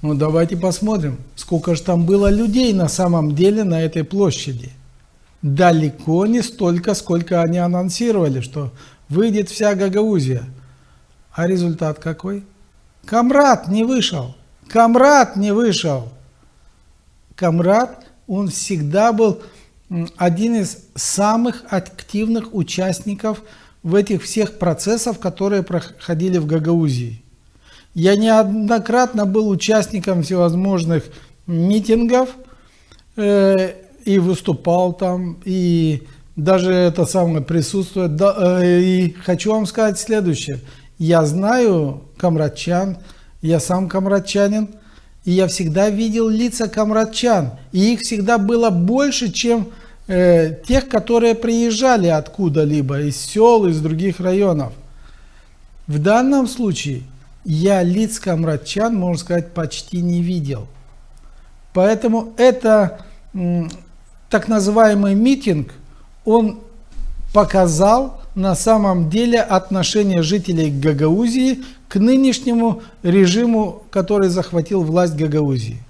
Ну давайте посмотрим, сколько же там было людей на самом деле на этой площади. Далеко не столько, сколько они анонсировали, что выйдет вся Гагаузия. А результат какой? Камрад не вышел. Камрад не вышел. Камрад, он всегда был один из самых активных участников в этих всех процессах, которые проходили в Гагаузии. Я неоднократно был участником всевозможных митингов и выступал там, и даже это самое присутствует. И хочу вам сказать следующее. Я знаю камрадчан, я сам камрадчанин, и я всегда видел лица камрадчан, и их всегда было больше, чем тех, которые приезжали откуда-либо, из сел, из других районов. В данном случае я лиц камрадчан, можно сказать, почти не видел. Поэтому это так называемый митинг, он показал на самом деле отношение жителей Гагаузии к нынешнему режиму, который захватил власть Гагаузии.